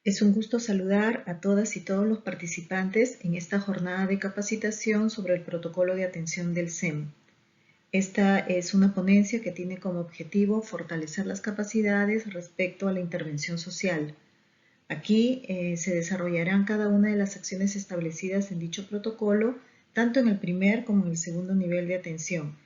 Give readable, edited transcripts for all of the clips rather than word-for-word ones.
Es un gusto saludar a todas y todos los participantes en esta jornada de capacitación sobre el protocolo de atención del SEM. Esta es una ponencia que tiene como objetivo fortalecer las capacidades respecto a la intervención social. Aquí se desarrollarán cada una de las acciones establecidas en dicho protocolo, tanto en el primer como en el segundo nivel de atención,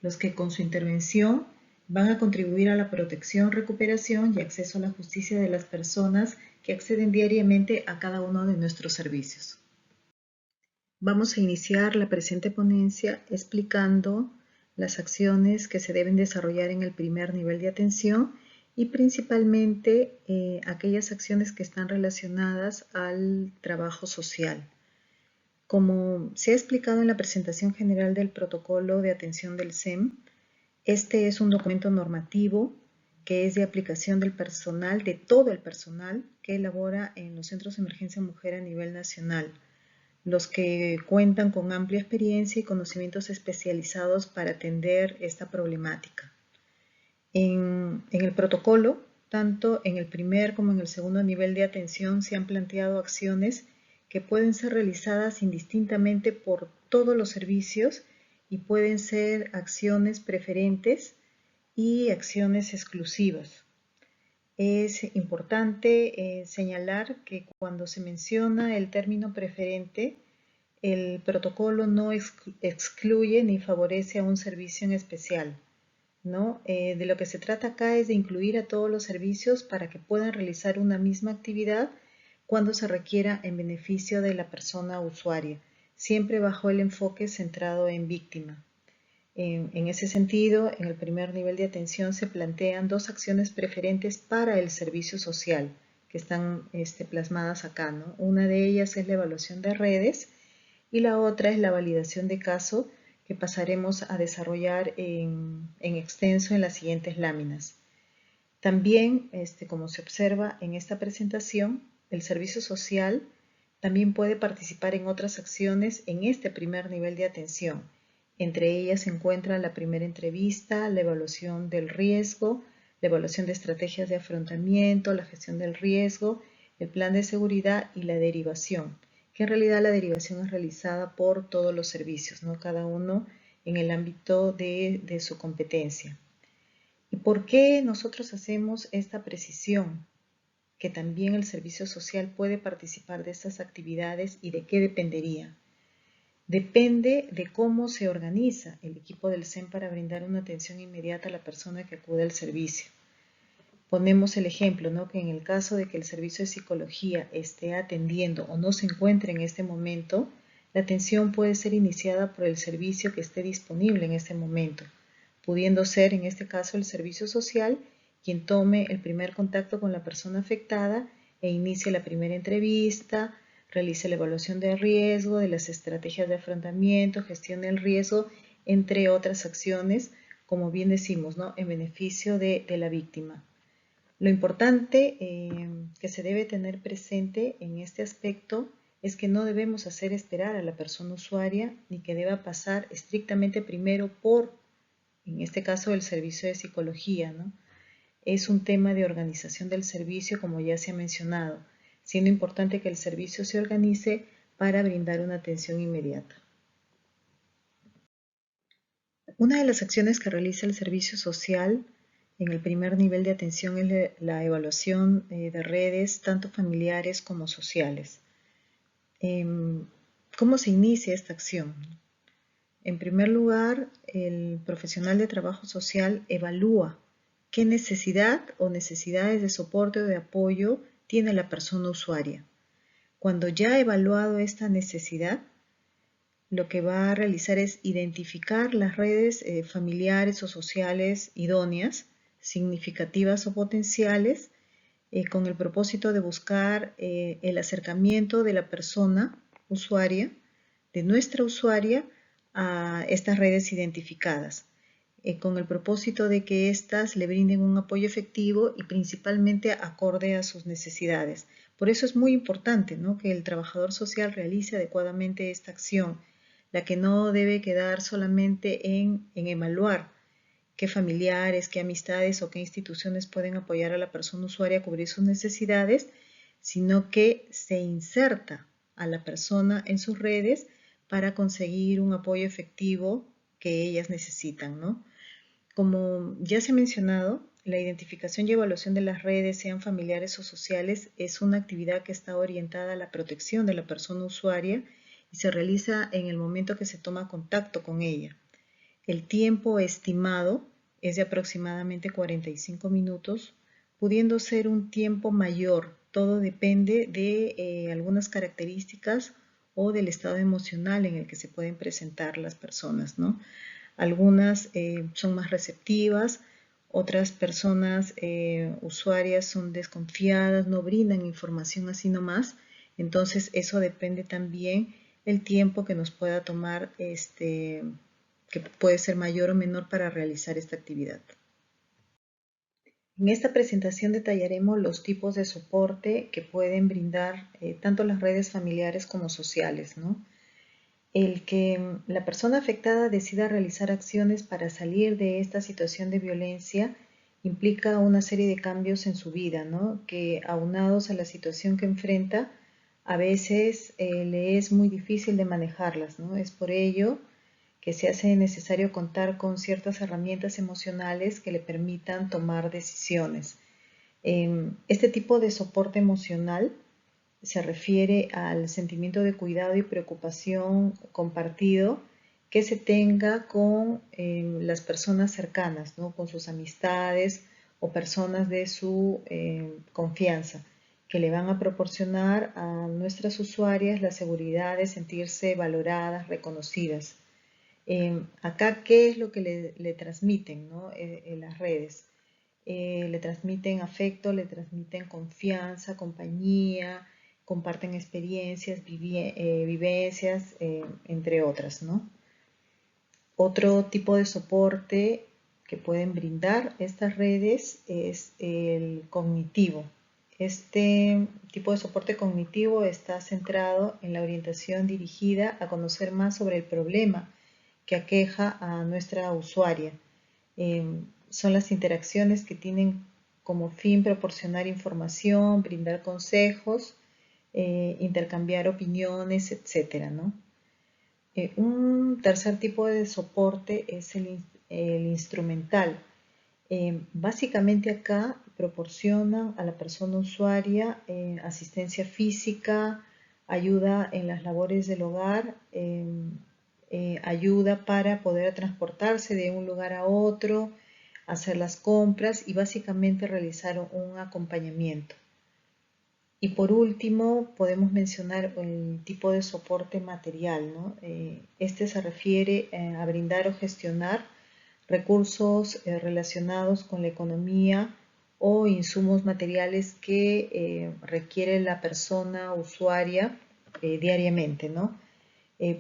los que con su intervención van a contribuir a la protección, recuperación y acceso a la justicia de las personas que acceden diariamente a cada uno de nuestros servicios. Vamos a iniciar la presente ponencia explicando las acciones que se deben desarrollar en el primer nivel de atención y principalmente aquellas acciones que están relacionadas al trabajo social. Como se ha explicado en la presentación general del protocolo de atención del SEM, este es un documento normativo que es de aplicación del personal, de todo el personal que elabora en los centros de emergencia mujer a nivel nacional, los que cuentan con amplia experiencia y conocimientos especializados para atender esta problemática. En el protocolo, tanto en el primer como en el segundo nivel de atención, se han planteado acciones que pueden ser realizadas indistintamente por todos los servicios y pueden ser acciones preferentes y acciones exclusivas. Es importante señalar que cuando se menciona el término preferente, el protocolo no excluye ni favorece a un servicio en especial, ¿no? De lo que se trata acá es de incluir a todos los servicios para que puedan realizar una misma actividad cuando se requiera en beneficio de la persona usuaria, siempre bajo el enfoque centrado en víctima. En ese sentido, en el primer nivel de atención se plantean dos acciones preferentes para el servicio social que están plasmadas acá, ¿no? Una de ellas es la evaluación de redes y la otra es la validación de caso que pasaremos a desarrollar en extenso en las siguientes láminas. También, como se observa en esta presentación, el servicio social también puede participar en otras acciones en este primer nivel de atención. Entre ellas se encuentra la primera entrevista, la evaluación del riesgo, la evaluación de estrategias de afrontamiento, la gestión del riesgo, el plan de seguridad y la derivación, que en realidad la derivación es realizada por todos los servicios, ¿no? Cada uno en el ámbito de su competencia. ¿Y por qué nosotros hacemos esta precisión? Que también el servicio social puede participar de estas actividades y de qué dependería. Depende de cómo se organiza el equipo del SEM para brindar una atención inmediata a la persona que acude al servicio. Ponemos el ejemplo, ¿no? Que en el caso de que el servicio de psicología esté atendiendo o no se encuentre en este momento, la atención puede ser iniciada por el servicio que esté disponible en este momento, pudiendo ser en este caso el servicio social quien tome el primer contacto con la persona afectada e inicie la primera entrevista, realice la evaluación de riesgo, de las estrategias de afrontamiento, gestión del riesgo, entre otras acciones, como bien decimos, ¿no? En beneficio de la víctima. Lo importante que se debe tener presente en este aspecto es que no debemos hacer esperar a la persona usuaria ni que deba pasar estrictamente primero por, en este caso, el servicio de psicología, ¿no? Es un tema de organización del servicio, como ya se ha mencionado, siendo importante que el servicio se organice para brindar una atención inmediata. Una de las acciones que realiza el servicio social en el primer nivel de atención es la evaluación de redes, tanto familiares como sociales. ¿Cómo se inicia esta acción? En primer lugar, el profesional de trabajo social evalúa qué necesidad o necesidades de soporte o de apoyo tiene la persona usuaria. Cuando ya ha evaluado esta necesidad, lo que va a realizar es identificar las redes familiares o sociales idóneas, significativas o potenciales, con el propósito de buscar el acercamiento de la persona usuaria, de nuestra usuaria, a estas redes identificadas, con el propósito de que éstas le brinden un apoyo efectivo y principalmente acorde a sus necesidades. Por eso es muy importante, ¿no?, que el trabajador social realice adecuadamente esta acción, la que no debe quedar solamente en evaluar qué familiares, qué amistades o qué instituciones pueden apoyar a la persona usuaria a cubrir sus necesidades, sino que se inserta a la persona en sus redes para conseguir un apoyo efectivo que ellas necesitan, ¿no? Como ya se ha mencionado, la identificación y evaluación de las redes, sean familiares o sociales, es una actividad que está orientada a la protección de la persona usuaria y se realiza en el momento que se toma contacto con ella. El tiempo estimado es de aproximadamente 45 minutos, pudiendo ser un tiempo mayor. Todo depende de algunas características o del estado emocional en el que se pueden presentar las personas, ¿no? Algunas son más receptivas, otras personas usuarias son desconfiadas, no brindan información así nomás. Entonces eso depende también el tiempo que nos pueda tomar, que puede ser mayor o menor para realizar esta actividad. En esta presentación detallaremos los tipos de soporte que pueden brindar tanto las redes familiares como sociales, ¿no? El que la persona afectada decida realizar acciones para salir de esta situación de violencia implica una serie de cambios en su vida, ¿no? Que aunados a la situación que enfrenta, a veces le es muy difícil de manejarlas, ¿no? Es por ello que se hace necesario contar con ciertas herramientas emocionales que le permitan tomar decisiones. Este tipo de soporte emocional se refiere al sentimiento de cuidado y preocupación compartido que se tenga con las personas cercanas, ¿no? Con sus amistades o personas de su confianza, que le van a proporcionar a nuestras usuarias la seguridad de sentirse valoradas, reconocidas. Acá, ¿qué es lo que le transmiten, ¿no? En las redes? Le transmiten afecto, le transmiten confianza, compañía, comparten experiencias, vivencias, entre otras, ¿no? Otro tipo de soporte que pueden brindar estas redes es el cognitivo. Este tipo de soporte cognitivo está centrado en la orientación dirigida a conocer más sobre el problema que aqueja a nuestra usuaria. Son las interacciones que tienen como fin proporcionar información, brindar consejos, intercambiar opiniones, etcétera, ¿no? Un tercer tipo de soporte es el instrumental. Básicamente acá proporcionan a la persona usuaria asistencia física, ayuda en las labores del hogar, ayuda para poder transportarse de un lugar a otro, hacer las compras y básicamente realizar un acompañamiento. Y por último, podemos mencionar el tipo de soporte material, ¿no? Este se refiere a brindar o gestionar recursos relacionados con la economía o insumos materiales que requiere la persona usuaria diariamente, ¿no?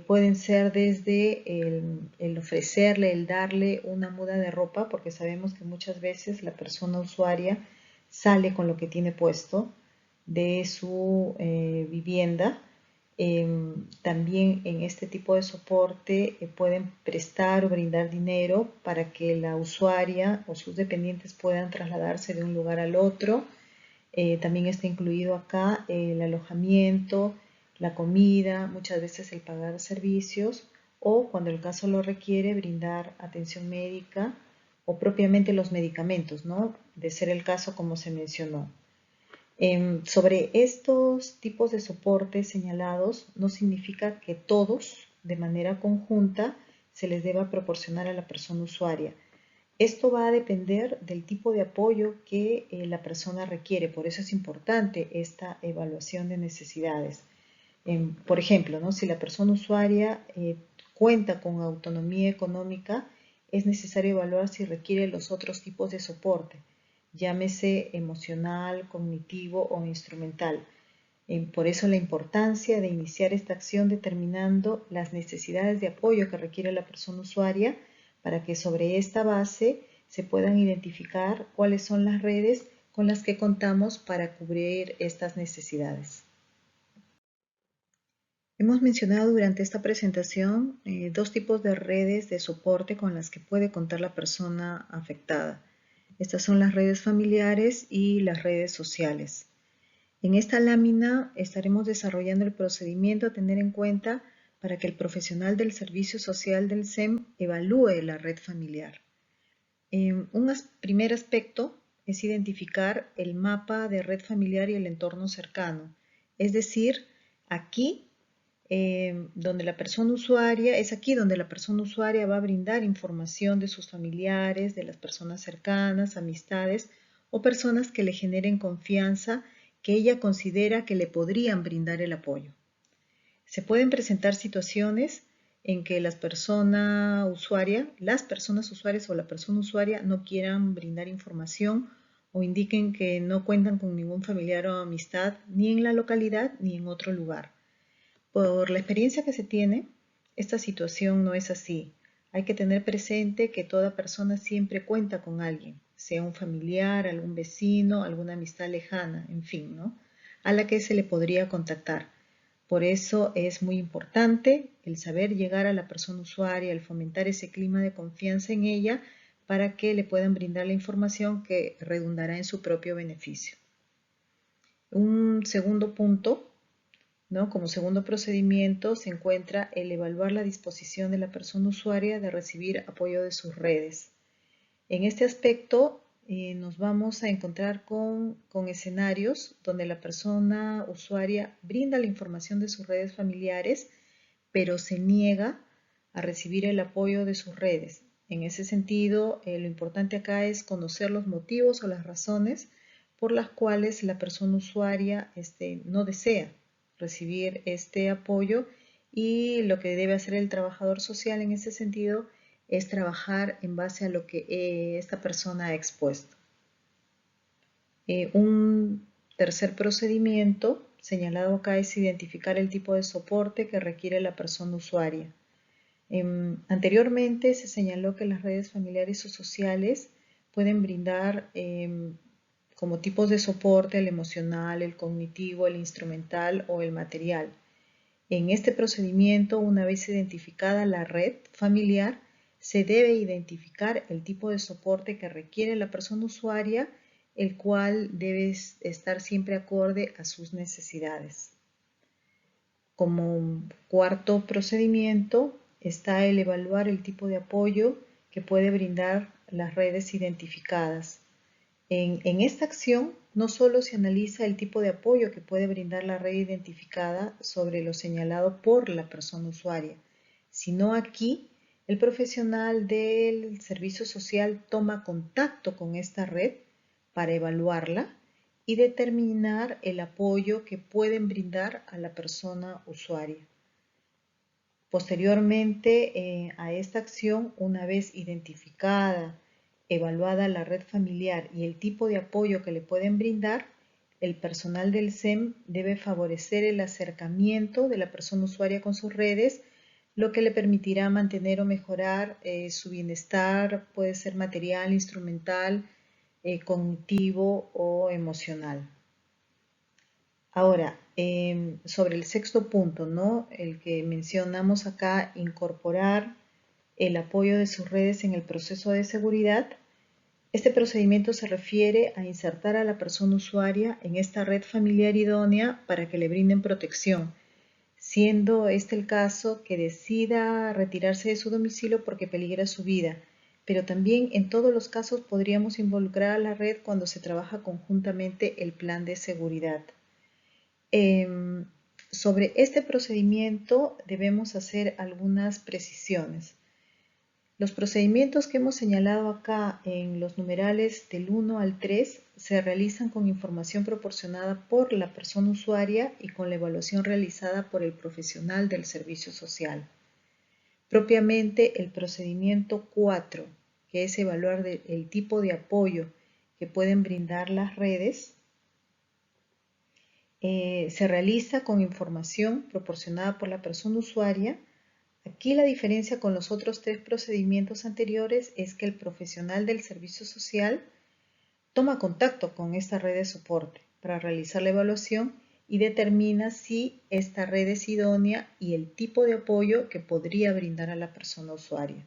Pueden ser desde el ofrecerle, el darle una muda de ropa, porque sabemos que muchas veces la persona usuaria sale con lo que tiene puesto de su vivienda. También en este tipo de soporte pueden prestar o brindar dinero para que la usuaria o sus dependientes puedan trasladarse de un lugar al otro. También está incluido acá el alojamiento, la comida, muchas veces el pagar servicios o, cuando el caso lo requiere, brindar atención médica o propiamente los medicamentos, ¿no? De ser el caso como se mencionó. Sobre estos tipos de soportes señalados, no significa que todos, de manera conjunta, se les deba proporcionar a la persona usuaria. Esto va a depender del tipo de apoyo que la persona requiere, por eso es importante esta evaluación de necesidades. Por ejemplo, ¿no? Si la persona usuaria cuenta con autonomía económica, es necesario evaluar si requiere los otros tipos de soporte, llámese emocional, cognitivo o instrumental. Por eso la importancia de iniciar esta acción determinando las necesidades de apoyo que requiere la persona usuaria, para que sobre esta base se puedan identificar cuáles son las redes con las que contamos para cubrir estas necesidades. Hemos mencionado durante esta presentación dos tipos de redes de soporte con las que puede contar la persona afectada. Estas son las redes familiares y las redes sociales. En esta lámina estaremos desarrollando el procedimiento a tener en cuenta para que el profesional del servicio social del SEM evalúe la red familiar. Un primer aspecto es identificar el mapa de red familiar y el entorno cercano. Es decir, aquí donde la persona usuaria, es aquí donde la persona usuaria va a brindar información de sus familiares, de las personas cercanas, amistades o personas que le generen confianza que ella considera que le podrían brindar el apoyo. Se pueden presentar situaciones en que las personas usuarias o la persona usuaria no quieran brindar información o indiquen que no cuentan con ningún familiar o amistad ni en la localidad ni en otro lugar. Por la experiencia que se tiene, esta situación no es así. Hay que tener presente que toda persona siempre cuenta con alguien, sea un familiar, algún vecino, alguna amistad lejana, en fin, ¿no? A la que se le podría contactar. Por eso es muy importante el saber llegar a la persona usuaria, el fomentar ese clima de confianza en ella para que le puedan brindar la información que redundará en su propio beneficio. Un segundo punto, ¿no? Como segundo procedimiento se encuentra el evaluar la disposición de la persona usuaria de recibir apoyo de sus redes. En este aspecto nos vamos a encontrar con escenarios donde la persona usuaria brinda la información de sus redes familiares, pero se niega a recibir el apoyo de sus redes. En ese sentido, lo importante acá es conocer los motivos o las razones por las cuales la persona usuaria no desea recibir este apoyo, y lo que debe hacer el trabajador social en ese sentido es trabajar en base a lo que esta persona ha expuesto. Un tercer procedimiento señalado acá es identificar el tipo de soporte que requiere la persona usuaria. Anteriormente se señaló que las redes familiares o sociales pueden brindar como tipos de soporte el emocional, el cognitivo, el instrumental o el material. En este procedimiento, una vez identificada la red familiar, se debe identificar el tipo de soporte que requiere la persona usuaria, el cual debe estar siempre acorde a sus necesidades. Como cuarto procedimiento está el evaluar el tipo de apoyo que puede brindar las redes identificadas. En esta acción no solo se analiza el tipo de apoyo que puede brindar la red identificada sobre lo señalado por la persona usuaria, sino aquí el profesional del servicio social toma contacto con esta red para evaluarla y determinar el apoyo que pueden brindar a la persona usuaria. Posteriormente a esta acción, una vez identificada, evaluada la red familiar y el tipo de apoyo que le pueden brindar, el personal del SEM debe favorecer el acercamiento de la persona usuaria con sus redes, lo que le permitirá mantener o mejorar su bienestar, puede ser material, instrumental, cognitivo o emocional. Ahora, sobre el sexto punto, ¿no? El que mencionamos acá, incorporar el apoyo de sus redes en el proceso de seguridad. Este procedimiento se refiere a insertar a la persona usuaria en esta red familiar idónea para que le brinden protección, siendo este el caso que decida retirarse de su domicilio porque peligra su vida. Pero también en todos los casos podríamos involucrar a la red cuando se trabaja conjuntamente el plan de seguridad. Sobre este procedimiento debemos hacer algunas precisiones. Los procedimientos que hemos señalado acá en los numerales del 1 al 3 se realizan con información proporcionada por la persona usuaria y con la evaluación realizada por el profesional del servicio social. Propiamente el procedimiento 4, que es evaluar el tipo de apoyo que pueden brindar las redes, se realiza con información proporcionada por la persona usuaria. Aquí la diferencia con los otros tres procedimientos anteriores es que el profesional del servicio social toma contacto con esta red de soporte para realizar la evaluación y determina si esta red es idónea y el tipo de apoyo que podría brindar a la persona usuaria.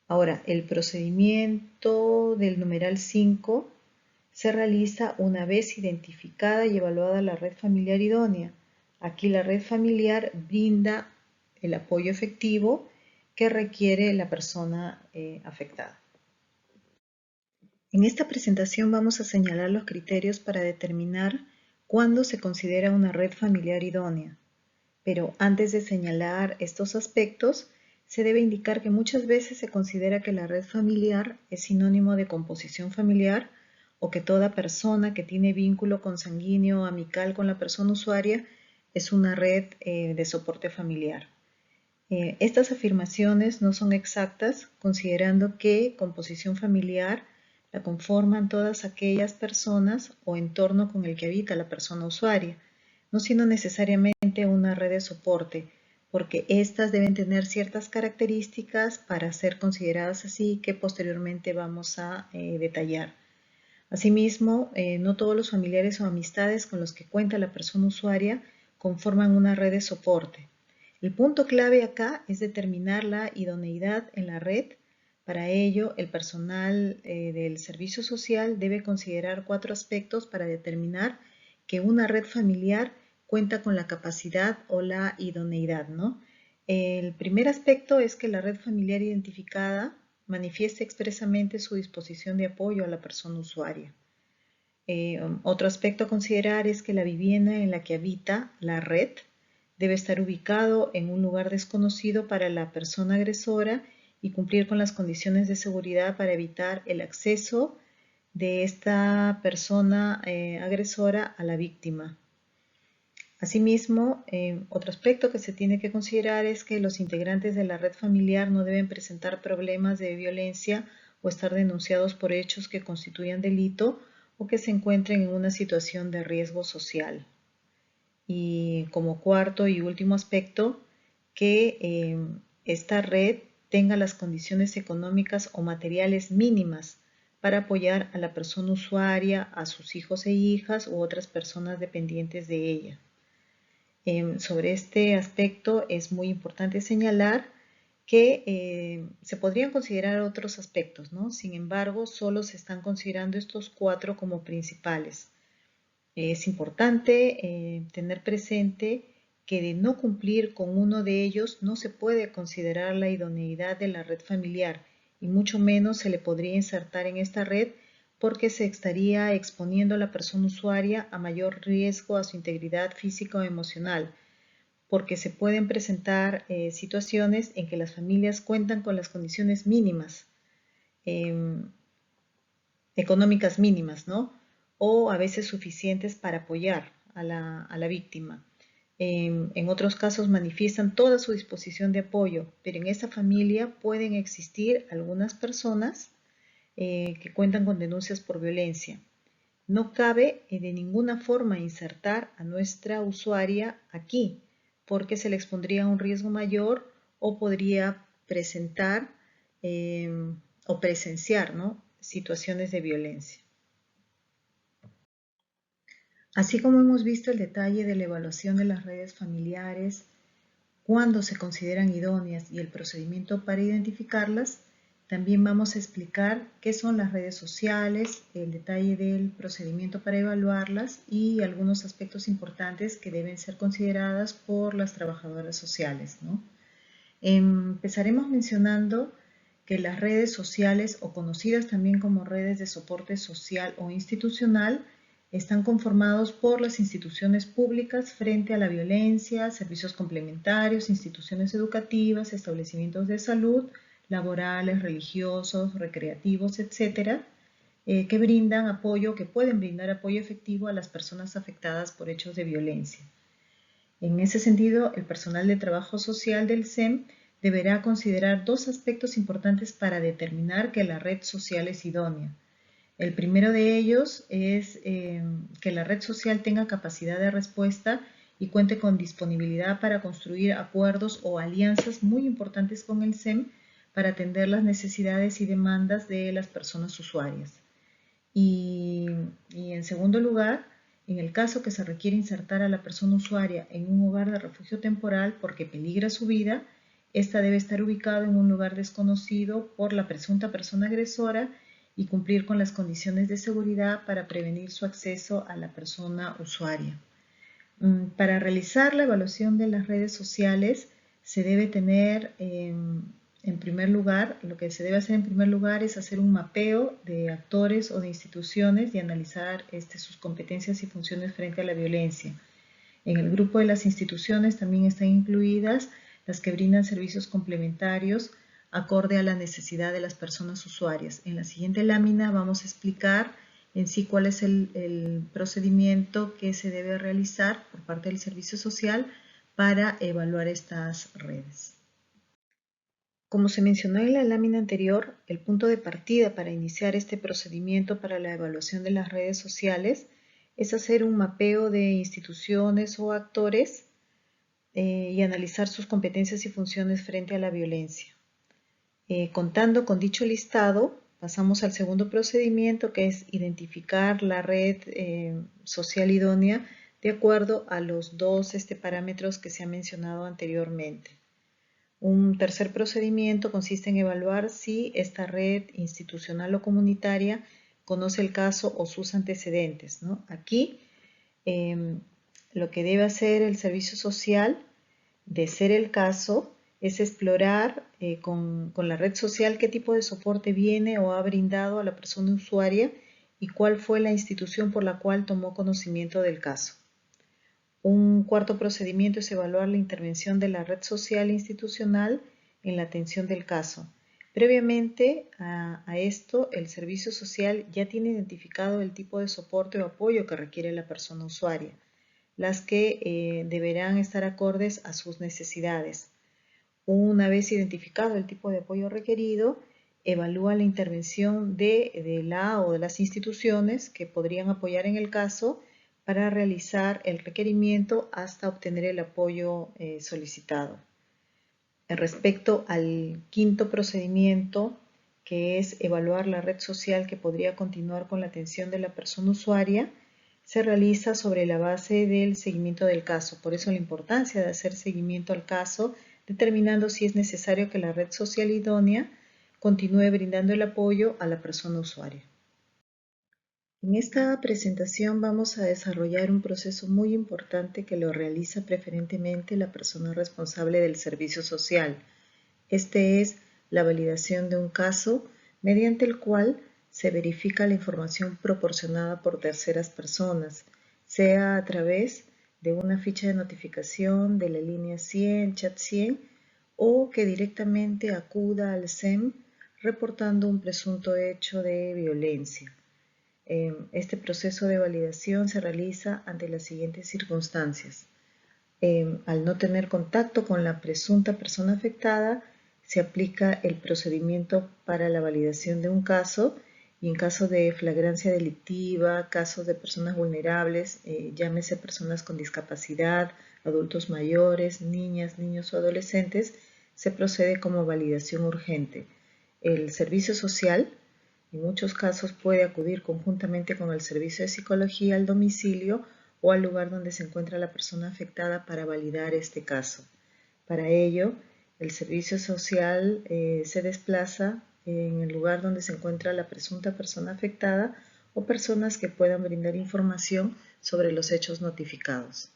Ahora, el procedimiento del numeral 5 se realiza una vez identificada y evaluada la red familiar idónea. Aquí la red familiar brinda el apoyo efectivo que requiere la persona afectada. En esta presentación vamos a señalar los criterios para determinar cuándo se considera una red familiar idónea. Pero antes de señalar estos aspectos, se debe indicar que muchas veces se considera que la red familiar es sinónimo de composición familiar o que toda persona que tiene vínculo consanguíneo o amical con la persona usuaria es una red de soporte familiar. Estas afirmaciones no son exactas, considerando que composición familiar la conforman todas aquellas personas o entorno con el que habita la persona usuaria, no siendo necesariamente una red de soporte, porque éstas deben tener ciertas características para ser consideradas así que posteriormente vamos a detallar. Asimismo, no todos los familiares o amistades con los que cuenta la persona usuaria conforman una red de soporte. El punto clave acá es determinar la idoneidad en la red. Para ello, el personal del servicio social debe considerar 4 aspectos para determinar que una red familiar cuenta con la capacidad o la idoneidad, ¿no? El primer aspecto es que la red familiar identificada manifieste expresamente su disposición de apoyo a la persona usuaria. Otro aspecto a considerar es que la vivienda en la que habita la red debe estar ubicado en un lugar desconocido para la persona agresora y cumplir con las condiciones de seguridad para evitar el acceso de esta persona agresora a la víctima. Asimismo, otro aspecto que se tiene que considerar es que los integrantes de la red familiar no deben presentar problemas de violencia o estar denunciados por hechos que constituyan delito o que se encuentren en una situación de riesgo social. Y como cuarto y último aspecto, que esta red tenga las condiciones económicas o materiales mínimas para apoyar a la persona usuaria, a sus hijos e hijas u otras personas dependientes de ella. Sobre este aspecto es muy importante señalar que se podrían considerar otros aspectos, ¿no? Sin embargo, solo se están considerando estos 4 como principales. Es importante tener presente que de no cumplir con uno de ellos no se puede considerar la idoneidad de la red familiar y mucho menos se le podría insertar en esta red porque se estaría exponiendo a la persona usuaria a mayor riesgo a su integridad física o emocional, porque se pueden presentar situaciones en que las familias cuentan con las condiciones mínimas, económicas mínimas, ¿no? O a veces suficientes para apoyar a la víctima. En otros casos manifiestan toda su disposición de apoyo, pero en esa familia pueden existir algunas personas que cuentan con denuncias por violencia. No cabe de ninguna forma insertar a nuestra usuaria aquí, porque se le expondría a un riesgo mayor o podría presentar o presenciar, ¿no?, situaciones de violencia. Así como hemos visto el detalle de la evaluación de las redes familiares, cuándo se consideran idóneas y el procedimiento para identificarlas, también vamos a explicar qué son las redes sociales, el detalle del procedimiento para evaluarlas y algunos aspectos importantes que deben ser consideradas por las trabajadoras sociales, ¿no? Empezaremos mencionando que las redes sociales, o conocidas también como redes de soporte social o institucional, están conformados por las instituciones públicas frente a la violencia, servicios complementarios, instituciones educativas, establecimientos de salud, laborales, religiosos, recreativos, etcétera, que brindan apoyo, que pueden brindar apoyo efectivo a las personas afectadas por hechos de violencia. En ese sentido, el personal de trabajo social del SEM deberá considerar 2 aspectos importantes para determinar que la red social es idónea. El primero de ellos es que la red social tenga capacidad de respuesta y cuente con disponibilidad para construir acuerdos o alianzas muy importantes con el SEM para atender las necesidades y demandas de las personas usuarias. Y en segundo lugar, en el caso que se requiere insertar a la persona usuaria en un hogar de refugio temporal porque peligra su vida, esta debe estar ubicada en un lugar desconocido por la presunta persona agresora y cumplir con las condiciones de seguridad para prevenir su acceso a la persona usuaria. Para realizar la evaluación de las redes sociales se debe tener en primer lugar, lo que se debe hacer en primer lugar es hacer un mapeo de actores o de instituciones y analizar sus competencias y funciones frente a la violencia. En el grupo de las instituciones también están incluidas las que brindan servicios complementarios acorde a la necesidad de las personas usuarias. En la siguiente lámina vamos a explicar en sí cuál es el procedimiento que se debe realizar por parte del servicio social para evaluar estas redes. Como se mencionó en la lámina anterior, el punto de partida para iniciar este procedimiento para la evaluación de las redes sociales es hacer un mapeo de instituciones o actores y analizar sus competencias y funciones frente a la violencia. Contando con dicho listado, pasamos al segundo procedimiento, que es identificar la red social idónea de acuerdo a los dos parámetros que se han mencionado anteriormente. Un tercer procedimiento consiste en evaluar si esta red institucional o comunitaria conoce el caso o sus antecedentes, ¿no? Aquí lo que debe hacer el servicio social, de ser el caso, es explorar con la red social qué tipo de soporte viene o ha brindado a la persona usuaria y cuál fue la institución por la cual tomó conocimiento del caso. Un cuarto procedimiento es evaluar la intervención de la red social institucional en la atención del caso. Previamente a esto, el servicio social ya tiene identificado el tipo de soporte o apoyo que requiere la persona usuaria, las que deberán estar acordes a sus necesidades. Una vez identificado el tipo de apoyo requerido, evalúa la intervención de la o de las instituciones que podrían apoyar en el caso para realizar el requerimiento hasta obtener el apoyo solicitado. Respecto al quinto procedimiento, que es evaluar la red social que podría continuar con la atención de la persona usuaria, se realiza sobre la base del seguimiento del caso. Por eso la importancia de hacer seguimiento al caso, determinando si es necesario que la red social idónea continúe brindando el apoyo a la persona usuaria. En esta presentación vamos a desarrollar un proceso muy importante que lo realiza preferentemente la persona responsable del servicio social. Este es la validación de un caso mediante el cual se verifica la información proporcionada por terceras personas, sea a través de una ficha de notificación de la línea 100, chat 100, o que directamente acuda al SEM reportando un presunto hecho de violencia. Este proceso de validación se realiza ante las siguientes circunstancias. Al no tener contacto con la presunta persona afectada, se aplica el procedimiento para la validación de un caso y en caso de flagrancia delictiva, casos de personas vulnerables, llámese personas con discapacidad, adultos mayores, niñas, niños o adolescentes, se procede como validación urgente. El servicio social en muchos casos puede acudir conjuntamente con el servicio de psicología al domicilio o al lugar donde se encuentra la persona afectada para validar este caso. Para ello, el servicio social se desplaza en el lugar donde se encuentra la presunta persona afectada o personas que puedan brindar información sobre los hechos notificados.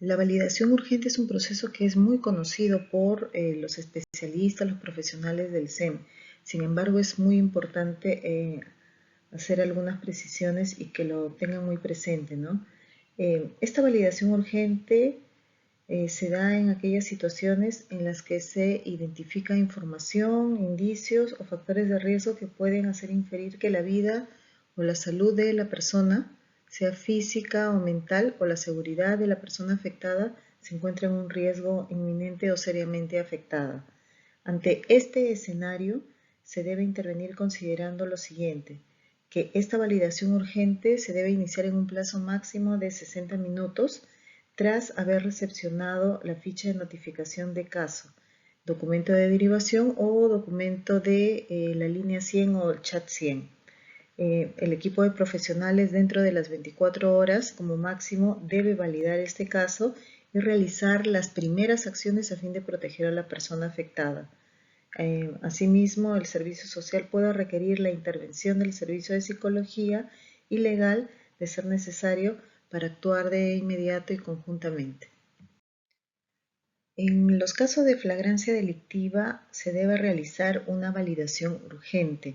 La validación urgente es un proceso que es muy conocido por los especialistas, los profesionales del SEM. Sin embargo, es muy importante hacer algunas precisiones y que lo tengan muy presente, ¿no? Esta validación urgente se da en aquellas situaciones en las que se identifica información, indicios o factores de riesgo que pueden hacer inferir que la vida o la salud de la persona, sea física o mental, o la seguridad de la persona afectada, se encuentra en un riesgo inminente o seriamente afectada. Ante este escenario, se debe intervenir considerando lo siguiente: que esta validación urgente se debe iniciar en un plazo máximo de 60 minutos tras haber recepcionado la ficha de notificación de caso, documento de derivación o documento de la línea 100 o el chat 100. El equipo de profesionales dentro de las 24 horas como máximo debe validar este caso y realizar las primeras acciones a fin de proteger a la persona afectada. Asimismo, el servicio social puede requerir la intervención del servicio de psicología y legal de ser necesario para actuar de inmediato y conjuntamente. En los casos de flagrancia delictiva se debe realizar una validación urgente.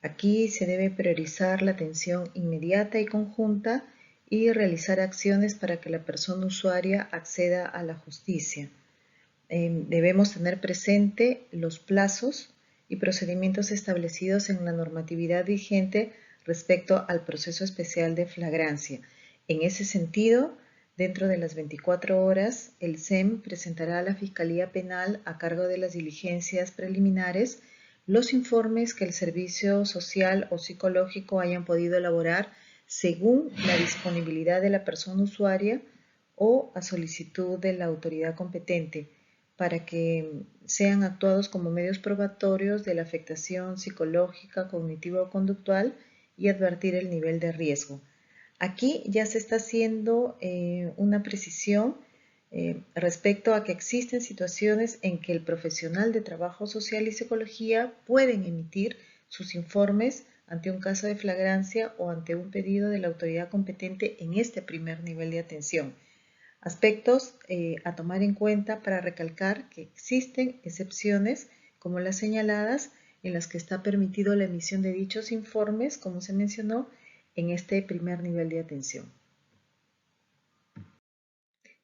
Aquí se debe priorizar la atención inmediata y conjunta y realizar acciones para que la persona usuaria acceda a la justicia. Debemos tener presente los plazos y procedimientos establecidos en la normatividad vigente respecto al proceso especial de flagrancia. En ese sentido, dentro de las 24 horas, el SEM presentará a la Fiscalía Penal, a cargo de las diligencias preliminares, los informes que el servicio social o psicológico hayan podido elaborar según la disponibilidad de la persona usuaria o a solicitud de la autoridad competente, para que sean actuados como medios probatorios de la afectación psicológica, cognitiva o conductual y advertir el nivel de riesgo. Aquí ya se está haciendo una precisión respecto a que existen situaciones en que el profesional de trabajo social y psicología pueden emitir sus informes ante un caso de flagrancia o ante un pedido de la autoridad competente en este primer nivel de atención. Aspectos a tomar en cuenta para recalcar que existen excepciones como las señaladas en las que está permitido la emisión de dichos informes, como se mencionó, en este primer nivel de atención.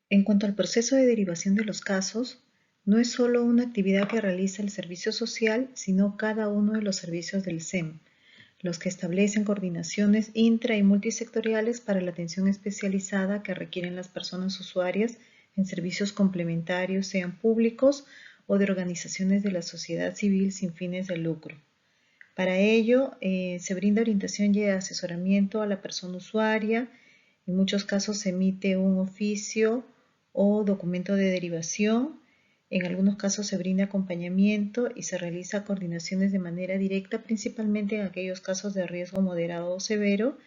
En cuanto al proceso de derivación de los casos, no es solo una actividad que realiza el servicio social, sino cada uno de los servicios del SEM, los que establecen coordinaciones intra y multisectoriales para la atención especializada que requieren las personas usuarias en servicios complementarios, sean públicos o de organizaciones de la sociedad civil sin fines de lucro. Para ello, se brinda orientación y asesoramiento a la persona usuaria. En muchos casos se emite un oficio o documento de derivación. En algunos casos se brinda acompañamiento y se realiza coordinaciones de manera directa, principalmente en aquellos casos de riesgo moderado o severo,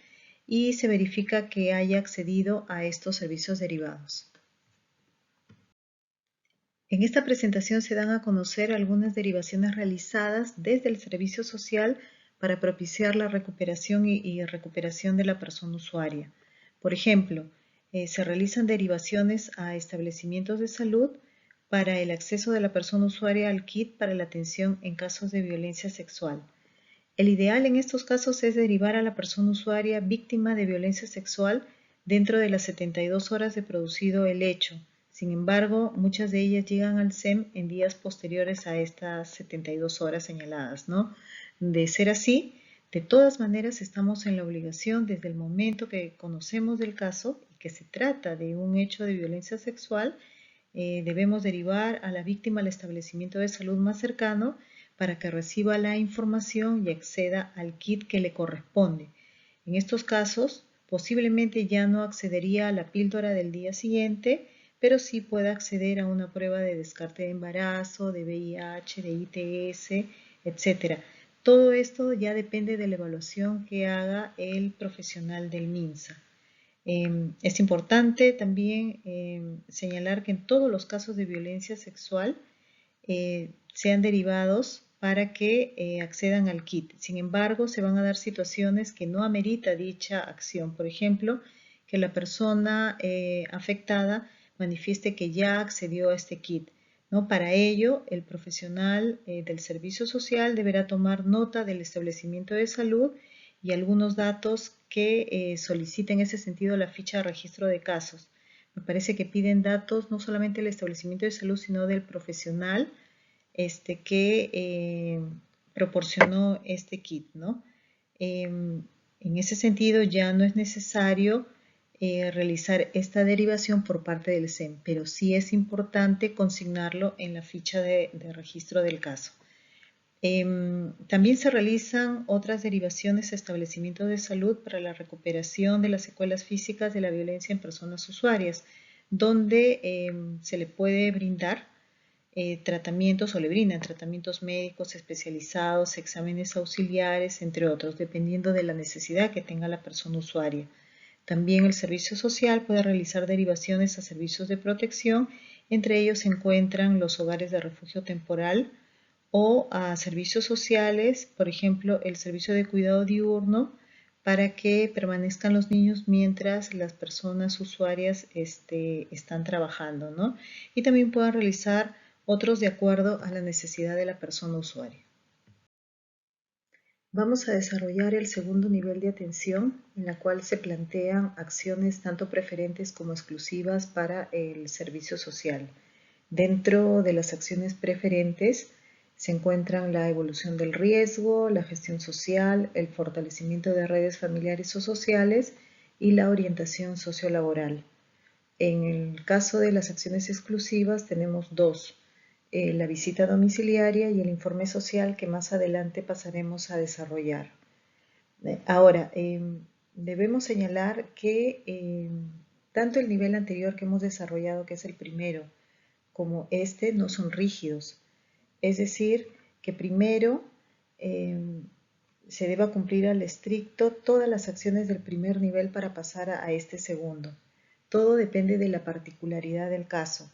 y se verifica que haya accedido a estos servicios derivados. En esta presentación se dan a conocer algunas derivaciones realizadas desde el servicio social para propiciar la recuperación y recuperación de la persona usuaria. Por ejemplo, se realizan derivaciones a establecimientos de salud para el acceso de la persona usuaria al kit para la atención en casos de violencia sexual. El ideal en estos casos es derivar a la persona usuaria víctima de violencia sexual dentro de las 72 horas de producido el hecho. Sin embargo, muchas de ellas llegan al SEM en días posteriores a estas 72 horas señaladas, ¿no? De ser así, de todas maneras estamos en la obligación desde el momento que conocemos del caso y que se trata de un hecho de violencia sexual, debemos derivar a la víctima al establecimiento de salud más cercano para que reciba la información y acceda al kit que le corresponde. En estos casos, posiblemente ya no accedería a la píldora del día siguiente, pero sí puede acceder a una prueba de descarte de embarazo, de VIH, de ITS, etc. Todo esto ya depende de la evaluación que haga el profesional del MINSA. Es importante también señalar que en todos los casos de violencia sexual sean derivados para que accedan al kit. Sin embargo, se van a dar situaciones que no amerita dicha acción. Por ejemplo, que la persona afectada manifieste que ya accedió a este kit, ¿no? Para ello, el profesional del servicio social deberá tomar nota del establecimiento de salud y algunos datos que soliciten en ese sentido la ficha de registro de casos. Me parece que piden datos no solamente del establecimiento de salud, sino del profesional que proporcionó este kit, ¿no? En ese sentido ya no es necesario realizar esta derivación por parte del SEM, pero sí es importante consignarlo en la ficha de registro del caso. También se realizan otras derivaciones a establecimientos de salud para la recuperación de las secuelas físicas de la violencia en personas usuarias, donde se le puede brindar tratamientos o le brindan tratamientos médicos especializados, exámenes auxiliares, entre otros, dependiendo de la necesidad que tenga la persona usuaria. También el servicio social puede realizar derivaciones a servicios de protección, entre ellos se encuentran los hogares de refugio temporal o a servicios sociales, por ejemplo, el servicio de cuidado diurno, para que permanezcan los niños mientras las personas usuarias están trabajando, ¿no? Y también puedan realizar otros de acuerdo a la necesidad de la persona usuaria. Vamos a desarrollar el segundo nivel de atención, en la cual se plantean acciones tanto preferentes como exclusivas para el servicio social. Dentro de las acciones preferentes se encuentran la evolución del riesgo, la gestión social, el fortalecimiento de redes familiares o sociales y la orientación sociolaboral. En el caso de las acciones exclusivas tenemos dos: la visita domiciliaria y el informe social, que más adelante pasaremos a desarrollar. Ahora, debemos señalar que tanto el nivel anterior que hemos desarrollado, que es el primero, como este, no son rígidos. Es decir, que primero se deba cumplir al estricto todas las acciones del primer nivel para pasar a este segundo. Todo depende de la particularidad del caso.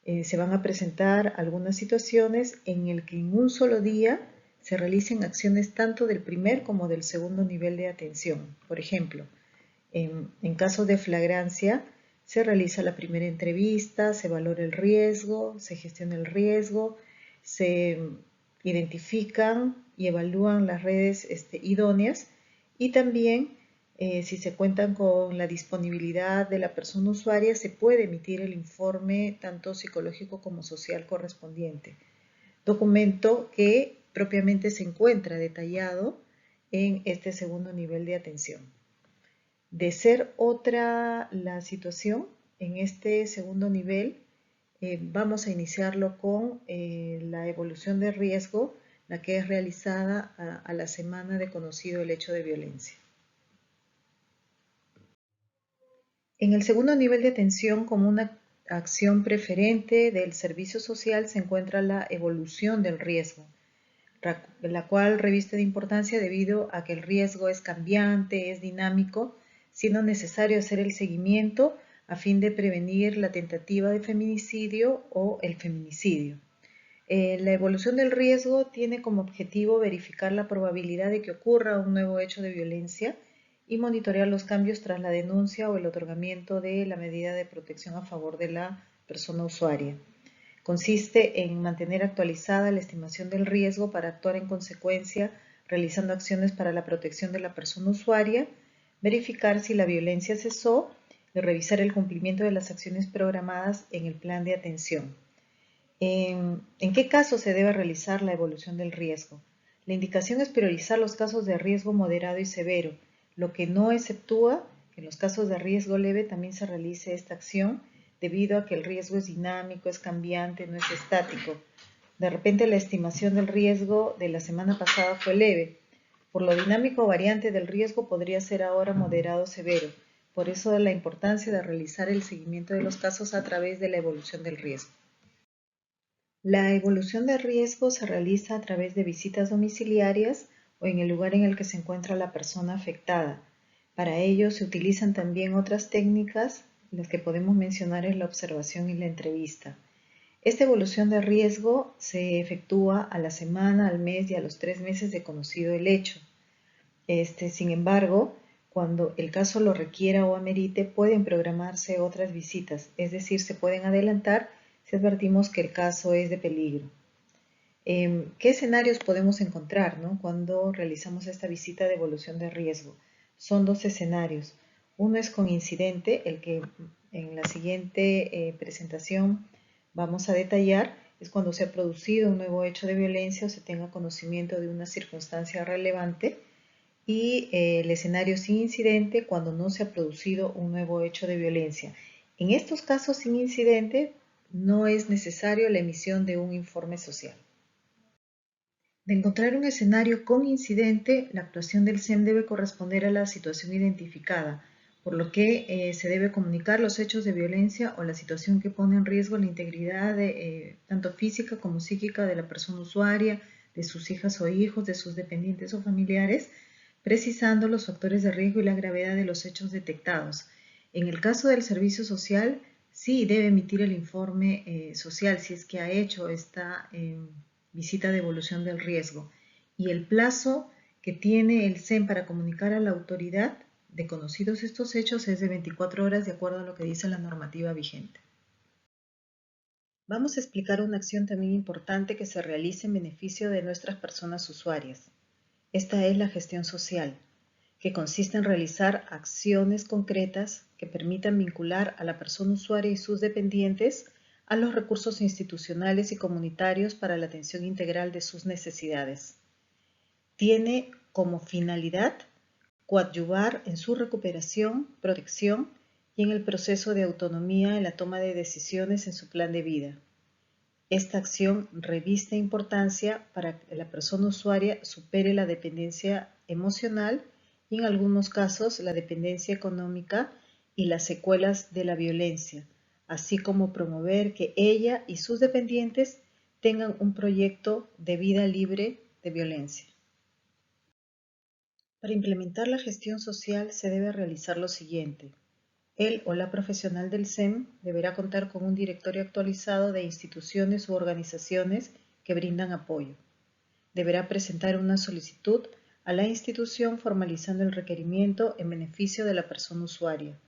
Se van a presentar algunas situaciones en el que en un solo día se realicen acciones tanto del primer como del segundo nivel de atención. Por ejemplo, en casos de flagrancia, se realiza la primera entrevista, se valora el riesgo, se gestiona el riesgo, se identifican y evalúan las redes idóneas, y también si se cuentan con la disponibilidad de la persona usuaria, se puede emitir el informe tanto psicológico como social correspondiente, documento que propiamente se encuentra detallado en este segundo nivel de atención. De ser otra la situación, en este segundo nivel vamos a iniciarlo con la evolución de riesgo, la que es realizada a la semana de conocido el hecho de violencia. En el segundo nivel de atención, como una acción preferente del servicio social, se encuentra la evolución del riesgo, la cual reviste de importancia debido a que el riesgo es cambiante, es dinámico, siendo necesario hacer el seguimiento a fin de prevenir la tentativa de feminicidio o el feminicidio. La evolución del riesgo tiene como objetivo verificar la probabilidad de que ocurra un nuevo hecho de violencia y monitorear los cambios tras la denuncia o el otorgamiento de la medida de protección a favor de la persona usuaria. Consiste en mantener actualizada la estimación del riesgo para actuar en consecuencia, realizando acciones para la protección de la persona usuaria, verificar si la violencia cesó y revisar el cumplimiento de las acciones programadas en el plan de atención. ¿En qué casos se debe realizar la evolución del riesgo? La indicación es priorizar los casos de riesgo moderado y severo, lo que no exceptúa que en los casos de riesgo leve también se realice esta acción, debido a que el riesgo es dinámico, es cambiante, no es estático. De repente la estimación del riesgo de la semana pasada fue leve. Por lo dinámico o variante del riesgo podría ser ahora moderado o severo. Por eso la importancia de realizar el seguimiento de los casos a través de la evolución del riesgo. La evolución de riesgo se realiza a través de visitas domiciliarias o en el lugar en el que se encuentra la persona afectada. Para ello se utilizan también otras técnicas, las que podemos mencionar es la observación y la entrevista. Esta evolución de riesgo se efectúa a la semana, al mes y a los 3 meses de conocido el hecho. Sin embargo, cuando el caso lo requiera o amerite, pueden programarse otras visitas, es decir, se pueden adelantar si advertimos que el caso es de peligro. ¿Qué escenarios podemos encontrar, ¿no?, cuando realizamos esta visita de evolución de riesgo? Son dos escenarios. Uno es con incidente, el que en la siguiente presentación vamos a detallar, es cuando se ha producido un nuevo hecho de violencia o se tenga conocimiento de una circunstancia relevante, y el escenario sin incidente, cuando no se ha producido un nuevo hecho de violencia. En estos casos sin incidente no es necesario la emisión de un informe social. De encontrar un escenario con incidente, la actuación del SEM debe corresponder a la situación identificada, por lo que se debe comunicar los hechos de violencia o la situación que pone en riesgo la integridad tanto física como psíquica de la persona usuaria, de sus hijas o hijos, de sus dependientes o familiares, precisando los factores de riesgo y la gravedad de los hechos detectados. En el caso del servicio social, sí debe emitir el informe social si es que ha hecho visita de evolución del riesgo, y el plazo que tiene el SEM para comunicar a la autoridad de conocidos estos hechos es de 24 horas de acuerdo a lo que dice la normativa vigente. Vamos a explicar una acción también importante que se realiza en beneficio de nuestras personas usuarias. Esta es la gestión social, que consiste en realizar acciones concretas que permitan vincular a la persona usuaria y sus dependientes a los recursos institucionales y comunitarios para la atención integral de sus necesidades. Tiene como finalidad coadyuvar en su recuperación, protección y en el proceso de autonomía en la toma de decisiones en su plan de vida. Esta acción reviste importancia para que la persona usuaria supere la dependencia emocional y en algunos casos la dependencia económica y las secuelas de la violencia, así como promover que ella y sus dependientes tengan un proyecto de vida libre de violencia. Para implementar la gestión social se debe realizar lo siguiente. El o la profesional del SEM deberá contar con un directorio actualizado de instituciones u organizaciones que brindan apoyo. Deberá presentar una solicitud a la institución formalizando el requerimiento en beneficio de la persona usuaria.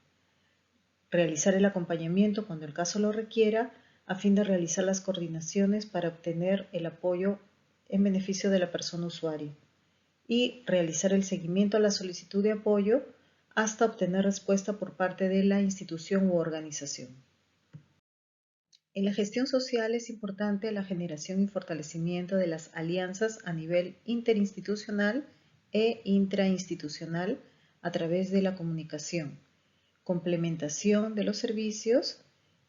Realizar el acompañamiento cuando el caso lo requiera a fin de realizar las coordinaciones para obtener el apoyo en beneficio de la persona usuaria. Y realizar el seguimiento a la solicitud de apoyo hasta obtener respuesta por parte de la institución u organización. En la gestión social es importante la generación y fortalecimiento de las alianzas a nivel interinstitucional e intrainstitucional a través de la comunicación, complementación de los servicios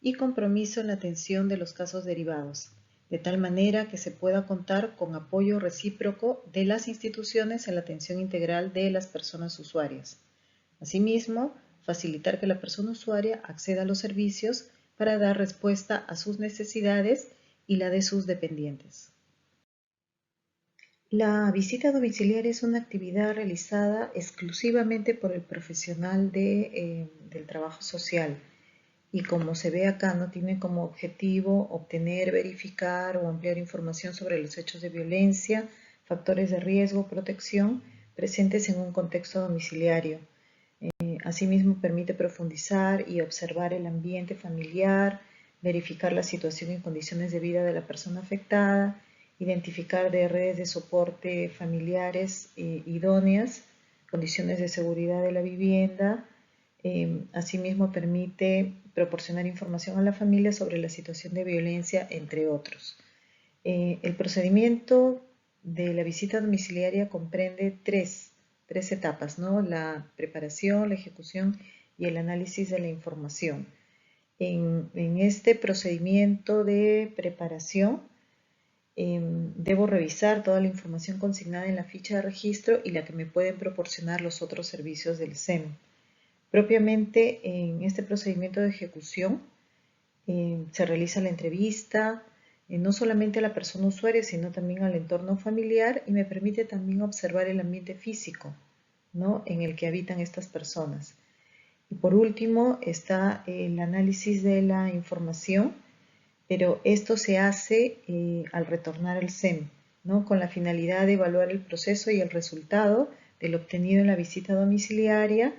y compromiso en la atención de los casos derivados, de tal manera que se pueda contar con apoyo recíproco de las instituciones en la atención integral de las personas usuarias. Asimismo, facilitar que la persona usuaria acceda a los servicios para dar respuesta a sus necesidades y la de sus dependientes. La visita domiciliaria es una actividad realizada exclusivamente por el profesional del trabajo social y como se ve acá, no tiene como objetivo obtener, verificar o ampliar información sobre los hechos de violencia, factores de riesgo, protección presentes en un contexto domiciliario. Asimismo, permite profundizar y observar el ambiente familiar, verificar la situación y condiciones de vida de la persona afectada, identificar de redes de soporte familiares idóneas, condiciones de seguridad de la vivienda. Asimismo, permite proporcionar información a la familia sobre la situación de violencia, entre otros. El procedimiento de la visita domiciliaria comprende tres etapas, ¿no? La preparación, la ejecución y el análisis de la información. En este procedimiento de preparación, debo revisar toda la información consignada en la ficha de registro y la que me pueden proporcionar los otros servicios del SEM. Propiamente en este procedimiento de ejecución se realiza la entrevista, no solamente a la persona usuaria, sino también al entorno familiar y me permite también observar el ambiente físico, ¿no?, en el que habitan estas personas. Y por último está el análisis de la información, pero esto se hace al retornar al SEM, ¿no?, con la finalidad de evaluar el proceso y el resultado de lo obtenido en la visita domiciliaria.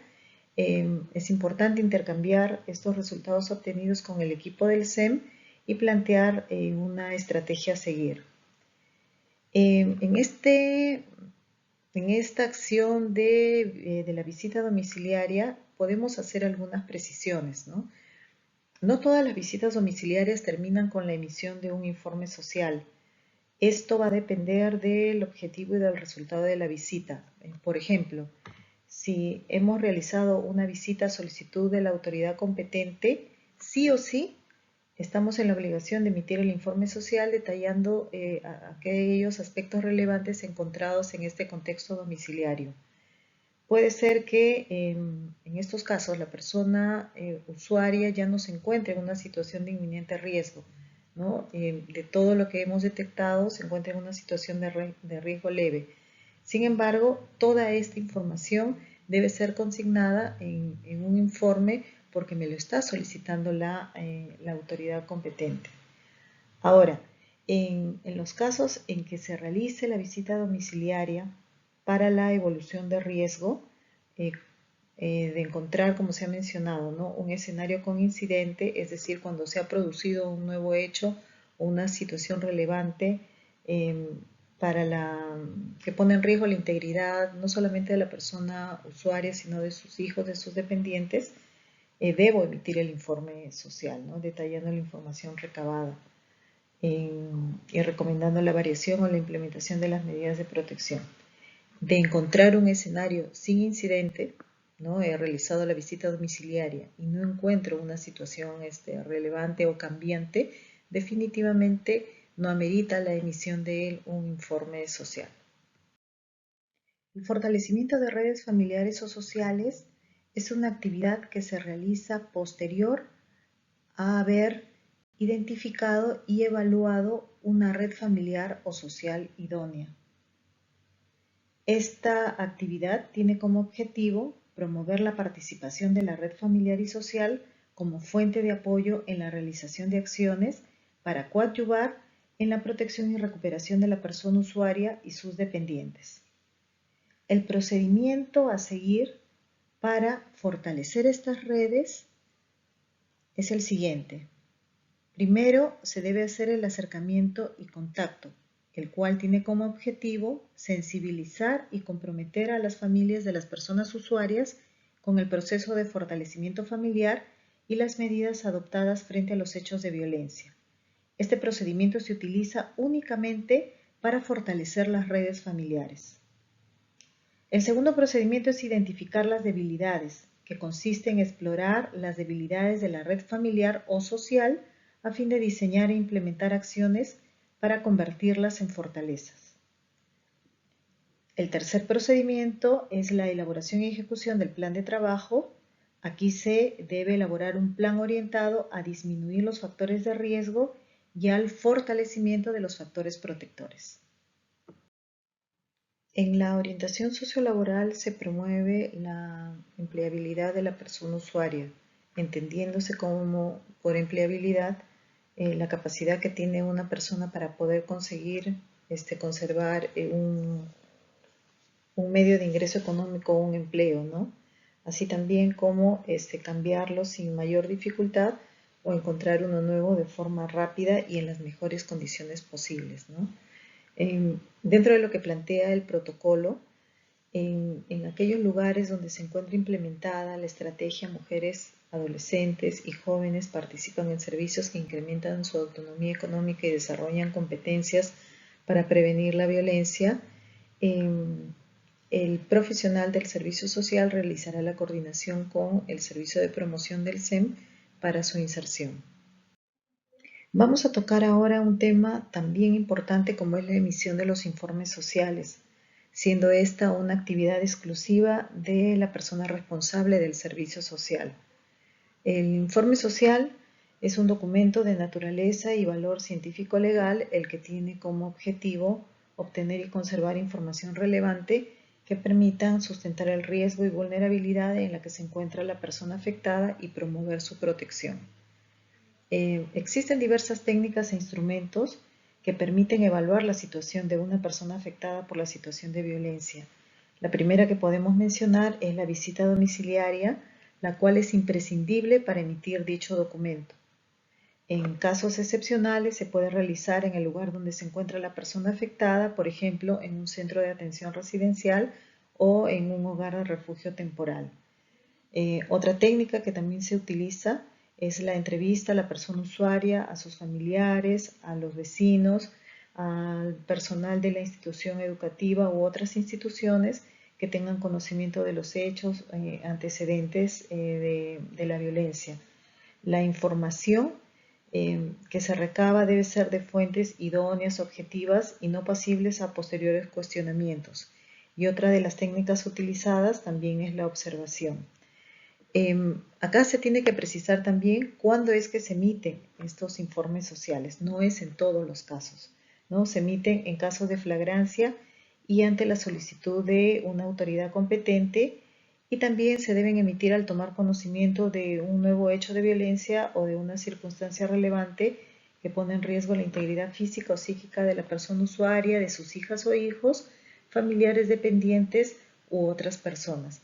Es importante intercambiar estos resultados obtenidos con el equipo del SEM y plantear una estrategia a seguir. En esta acción de la visita domiciliaria podemos hacer algunas precisiones, ¿no? No todas las visitas domiciliarias terminan con la emisión de un informe social. Esto va a depender del objetivo y del resultado de la visita. Por ejemplo, si hemos realizado una visita a solicitud de la autoridad competente, sí o sí estamos en la obligación de emitir el informe social detallando aquellos aspectos relevantes encontrados en este contexto domiciliario. Puede ser que en estos casos la persona usuaria ya no se encuentre en una situación de inminente riesgo, ¿no? De todo lo que hemos detectado se encuentra en una situación de riesgo leve. Sin embargo, toda esta información debe ser consignada en un informe porque me lo está solicitando la autoridad competente. Ahora, En los casos en que se realice la visita domiciliaria para la evolución de riesgo, eh, de encontrar, como se ha mencionado, ¿no?, un escenario con incidente, es decir, cuando se ha producido un nuevo hecho o una situación relevante eh, que pone en riesgo la integridad no solamente de la persona usuaria, sino de sus hijos, de sus dependientes, debo emitir el informe social, ¿no?, detallando la información recabada y recomendando la variación o la implementación de las medidas de protección. De encontrar un escenario sin incidente, ¿no?, he realizado la visita domiciliaria y no encuentro una situación relevante o cambiante, definitivamente no amerita la emisión de un informe social. El fortalecimiento de redes familiares o sociales es una actividad que se realiza posterior a haber identificado y evaluado una red familiar o social idónea. Esta actividad tiene como objetivo promover la participación de la red familiar y social como fuente de apoyo en la realización de acciones para coadyuvar en la protección y recuperación de la persona usuaria y sus dependientes. El procedimiento a seguir para fortalecer estas redes es el siguiente. Primero, se debe hacer el acercamiento y contacto, el cual tiene como objetivo sensibilizar y comprometer a las familias de las personas usuarias con el proceso de fortalecimiento familiar y las medidas adoptadas frente a los hechos de violencia. Este procedimiento se utiliza únicamente para fortalecer las redes familiares. El segundo procedimiento es identificar las debilidades, que consiste en explorar las debilidades de la red familiar o social a fin de diseñar e implementar acciones para convertirlas en fortalezas. El tercer procedimiento es la elaboración y ejecución del plan de trabajo. Aquí se debe elaborar un plan orientado a disminuir los factores de riesgo y al fortalecimiento de los factores protectores. En la orientación sociolaboral se promueve la empleabilidad de la persona usuaria, entendiéndose como por empleabilidad la capacidad que tiene una persona para poder conseguir conservar un medio de ingreso económico o un empleo, ¿no? Así también como cambiarlo sin mayor dificultad o encontrar uno nuevo de forma rápida y en las mejores condiciones posibles, ¿no? Dentro de lo que plantea el protocolo, en aquellos lugares donde se encuentra implementada la estrategia, mujeres, adolescentes y jóvenes participan en servicios que incrementan su autonomía económica y desarrollan competencias para prevenir la violencia. El profesional del servicio social realizará la coordinación con el servicio de promoción del SEM para su inserción. Vamos a tocar ahora un tema también importante como es la emisión de los informes sociales, siendo esta una actividad exclusiva de la persona responsable del servicio social. El informe social es un documento de naturaleza y valor científico-legal, el que tiene como objetivo obtener y conservar información relevante que permitan sustentar el riesgo y vulnerabilidad en la que se encuentra la persona afectada y promover su protección. Existen diversas técnicas e instrumentos que permiten evaluar la situación de una persona afectada por la situación de violencia. La primera que podemos mencionar es la visita domiciliaria, la cual es imprescindible para emitir dicho documento. En casos excepcionales se puede realizar en el lugar donde se encuentra la persona afectada, por ejemplo, en un centro de atención residencial o en un hogar de refugio temporal. Otra técnica que también se utiliza es la entrevista a la persona usuaria, a sus familiares, a los vecinos, al personal de la institución educativa u otras instituciones que tengan conocimiento de los hechos antecedentes de la violencia. La información que se recaba debe ser de fuentes idóneas, objetivas y no pasibles a posteriores cuestionamientos. Y otra de las técnicas utilizadas también es la observación. Acá se tiene que precisar también cuándo es que se emiten estos informes sociales. No es en todos los casos, ¿no? Se emiten en casos de flagrancia y ante la solicitud de una autoridad competente, y también se deben emitir al tomar conocimiento de un nuevo hecho de violencia o de una circunstancia relevante que pone en riesgo la integridad física o psíquica de la persona usuaria, de sus hijas o hijos, familiares dependientes u otras personas.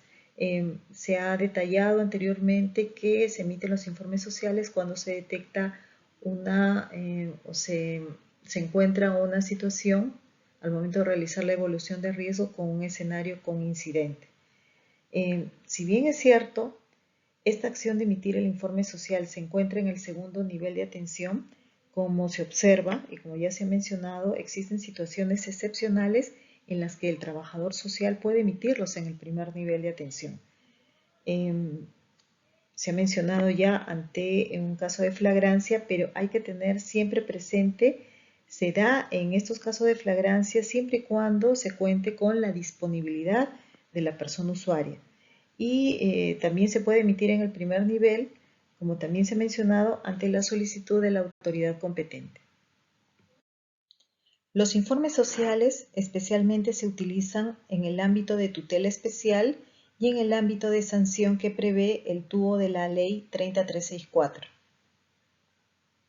Se ha detallado anteriormente que se emiten los informes sociales cuando se detecta o se encuentra una situación al momento de realizar la evaluación de riesgo con un escenario con incidente. Si bien es cierto, esta acción de emitir el informe social se encuentra en el segundo nivel de atención, como se observa y como ya se ha mencionado, existen situaciones excepcionales en las que el trabajador social puede emitirlos en el primer nivel de atención. Se ha mencionado ya ante un caso de flagrancia, pero hay que tener siempre presente, se da en estos casos de flagrancia siempre y cuando se cuente con la disponibilidad de la persona usuaria. Y también se puede emitir en el primer nivel, como también se ha mencionado, ante la solicitud de la autoridad competente. Los informes sociales especialmente se utilizan en el ámbito de tutela especial y en el ámbito de sanción que prevé el TUO de la Ley 30364.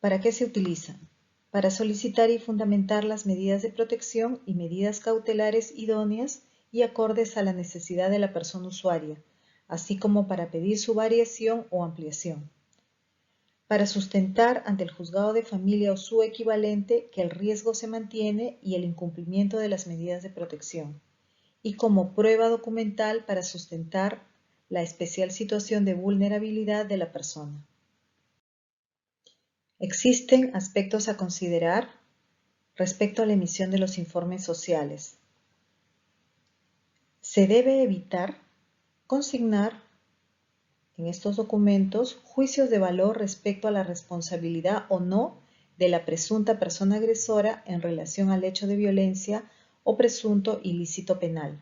¿Para qué se utilizan? Para solicitar y fundamentar las medidas de protección y medidas cautelares idóneas y acordes a la necesidad de la persona usuaria, así como para pedir su variación o ampliación. Para sustentar ante el juzgado de familia o su equivalente que el riesgo se mantiene y el incumplimiento de las medidas de protección, y como prueba documental para sustentar la especial situación de vulnerabilidad de la persona. Existen aspectos a considerar respecto a la emisión de los informes sociales. Se debe evitar consignar en estos documentos juicios de valor respecto a la responsabilidad o no de la presunta persona agresora en relación al hecho de violencia o presunto ilícito penal.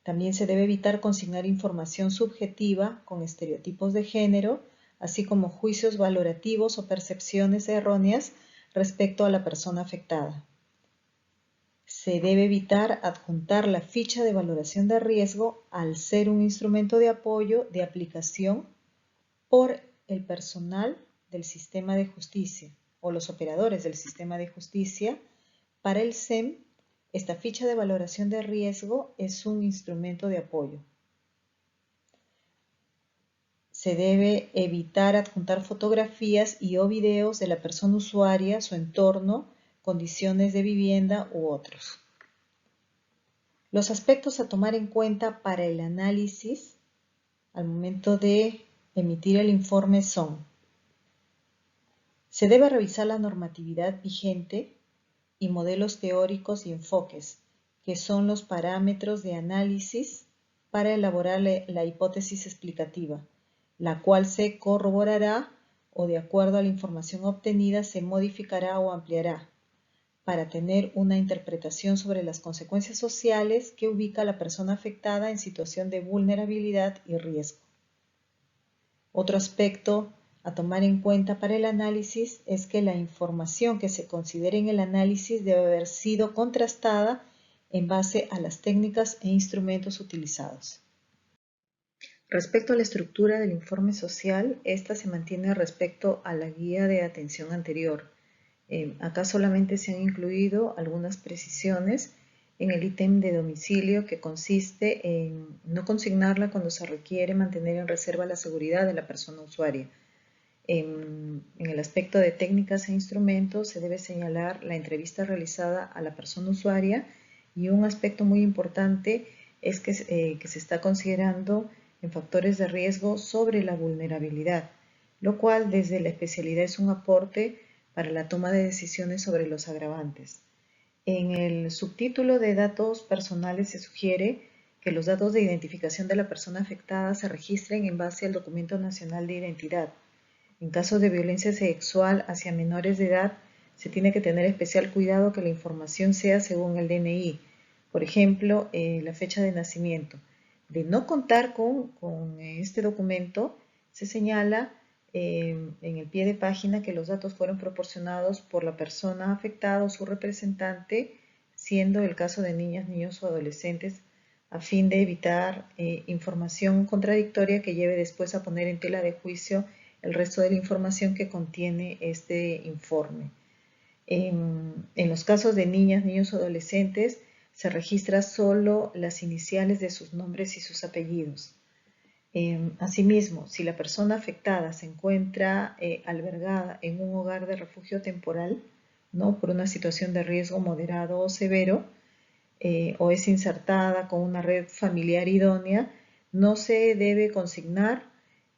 También se debe evitar consignar información subjetiva con estereotipos de género, así como juicios valorativos o percepciones erróneas respecto a la persona afectada. Se debe evitar adjuntar la ficha de valoración de riesgo al ser un instrumento de apoyo de aplicación por el personal del sistema de justicia o los operadores del sistema de justicia. Para el SEM, esta ficha de valoración de riesgo es un instrumento de apoyo. Se debe evitar adjuntar fotografías y o videos de la persona usuaria, su entorno, condiciones de vivienda u otros. Los aspectos a tomar en cuenta para el análisis al momento de emitir el informe son: se debe revisar la normatividad vigente y modelos teóricos y enfoques, que son los parámetros de análisis para elaborar la hipótesis explicativa, la cual se corroborará o de acuerdo a la información obtenida se modificará o ampliará, para tener una interpretación sobre las consecuencias sociales que ubica a la persona afectada en situación de vulnerabilidad y riesgo. Otro aspecto a tomar en cuenta para el análisis es que la información que se considere en el análisis debe haber sido contrastada en base a las técnicas e instrumentos utilizados. Respecto a la estructura del informe social, esta se mantiene respecto a la guía de atención anterior. Acá solamente se han incluido algunas precisiones en el ítem de domicilio, que consiste en no consignarla cuando se requiere mantener en reserva la seguridad de la persona usuaria. En el aspecto de técnicas e instrumentos se debe señalar la entrevista realizada a la persona usuaria, y un aspecto muy importante es que se está considerando en factores de riesgo sobre la vulnerabilidad, lo cual desde la especialidad es un aporte para la toma de decisiones sobre los agravantes. En el subtítulo de datos personales se sugiere que los datos de identificación de la persona afectada se registren en base al Documento Nacional de Identidad. En casos de violencia sexual hacia menores de edad, se tiene que tener especial cuidado que la información sea según el DNI, por ejemplo, la fecha de nacimiento. De no contar con este documento, se señala en el pie de página que los datos fueron proporcionados por la persona afectada o su representante, siendo el caso de niñas, niños o adolescentes, a fin de evitar información contradictoria que lleve después a poner en tela de juicio el resto de la información que contiene este informe. En los casos de niñas, niños o adolescentes, se registra solo las iniciales de sus nombres y sus apellidos. Asimismo, si la persona afectada se encuentra albergada en un hogar de refugio temporal, ¿no?, por una situación de riesgo moderado o severo, o es insertada con una red familiar idónea, no se debe consignar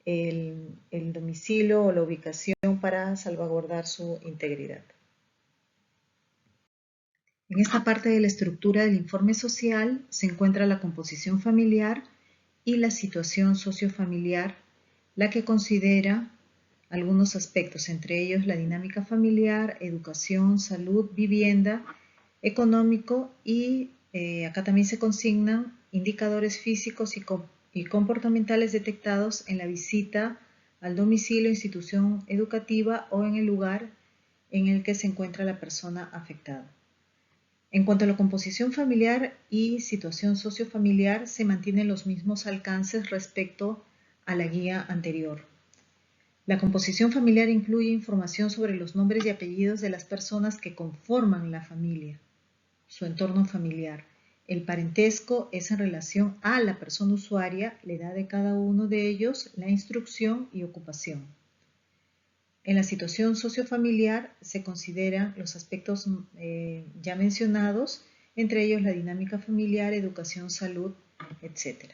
el domicilio o la ubicación para salvaguardar su integridad. En esta parte de la estructura del informe social se encuentra la composición familiar y la situación sociofamiliar, la que considera algunos aspectos, entre ellos la dinámica familiar, educación, salud, vivienda, económico y acá también se consignan indicadores físicos y comportamentales detectados en la visita al domicilio, institución educativa o en el lugar en el que se encuentra la persona afectada. En cuanto a la composición familiar y situación sociofamiliar, se mantienen los mismos alcances respecto a la guía anterior. La composición familiar incluye información sobre los nombres y apellidos de las personas que conforman la familia, su entorno familiar. El parentesco es en relación a la persona usuaria, la edad de cada uno de ellos, la instrucción y ocupación. En la situación sociofamiliar se consideran los aspectos ya mencionados, entre ellos la dinámica familiar, educación, salud, etc.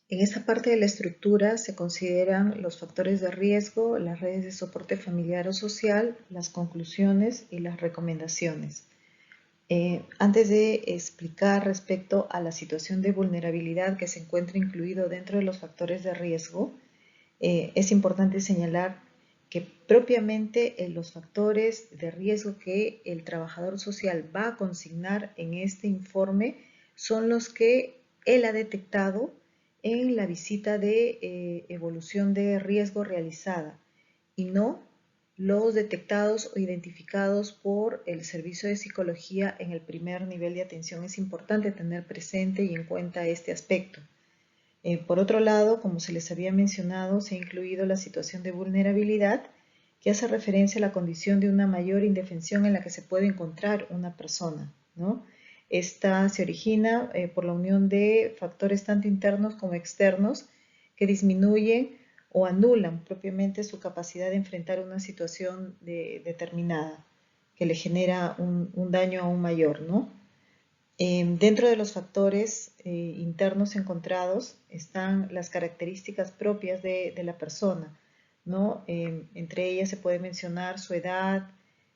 En esta parte de la estructura se consideran los factores de riesgo, las redes de soporte familiar o social, las conclusiones y las recomendaciones. Antes de explicar respecto a la situación de vulnerabilidad que se encuentra incluido dentro de los factores de riesgo, es importante señalar que propiamente los factores de riesgo que el trabajador social va a consignar en este informe son los que él ha detectado en la visita de evolución de riesgo realizada y no los detectados o identificados por el servicio de psicología en el primer nivel de atención. Es importante tener presente y en cuenta este aspecto. Por otro lado, como se les había mencionado, se ha incluido la situación de vulnerabilidad, que hace referencia a la condición de una mayor indefensión en la que se puede encontrar una persona, ¿no? Esta se origina por la unión de factores tanto internos como externos que disminuyen o anulan propiamente su capacidad de enfrentar una situación determinada, que le genera un daño aún mayor, ¿no? Dentro de los factores internos encontrados están las características propias de la persona, ¿no? Entre ellas se puede mencionar su edad,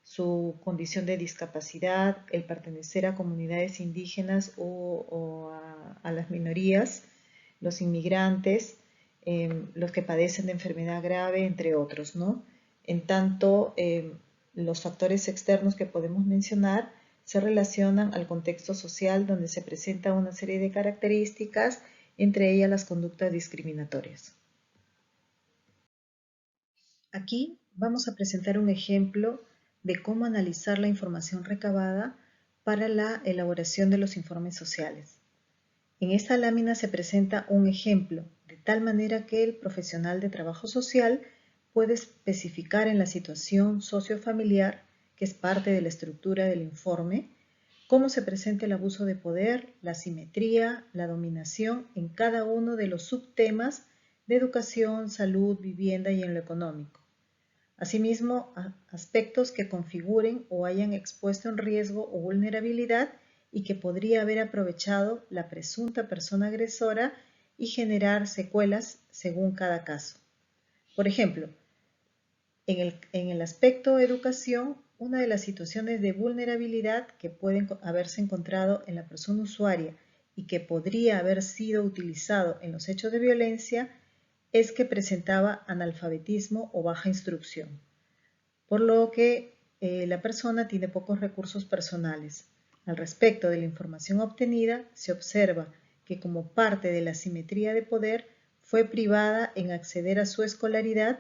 su condición de discapacidad, el pertenecer a comunidades indígenas o a las minorías, los inmigrantes, los que padecen de enfermedad grave, entre otros, ¿no? En tanto, los factores externos que podemos mencionar se relacionan al contexto social donde se presenta una serie de características, entre ellas las conductas discriminatorias. Aquí vamos a presentar un ejemplo de cómo analizar la información recabada para la elaboración de los informes sociales. En esta lámina se presenta un ejemplo, de tal manera que el profesional de trabajo social puede especificar en la situación sociofamiliar, que es parte de la estructura del informe, cómo se presenta el abuso de poder, la asimetría, la dominación en cada uno de los subtemas de educación, salud, vivienda y en lo económico. Asimismo, aspectos que configuren o hayan expuesto en riesgo o vulnerabilidad y que podría haber aprovechado la presunta persona agresora y generar secuelas según cada caso. Por ejemplo, en el aspecto educación, una de las situaciones de vulnerabilidad que pueden haberse encontrado en la persona usuaria y que podría haber sido utilizado en los hechos de violencia es que presentaba analfabetismo o baja instrucción, por lo que la persona tiene pocos recursos personales. Al respecto de la información obtenida, se observa que como parte de la asimetría de poder fue privada en acceder a su escolaridad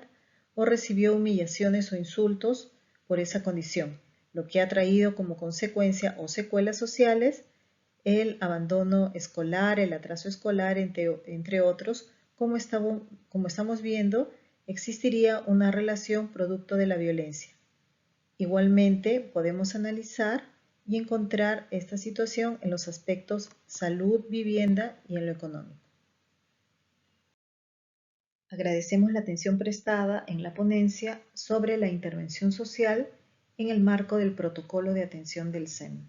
o recibió humillaciones o insultos por esa condición, lo que ha traído como consecuencia o secuelas sociales el abandono escolar, el atraso escolar, entre otros, como estamos viendo, existiría una relación producto de la violencia. Igualmente, podemos analizar y encontrar esta situación en los aspectos salud, vivienda y en lo económico. Agradecemos la atención prestada en la ponencia sobre la intervención social en el marco del protocolo de atención del SEM.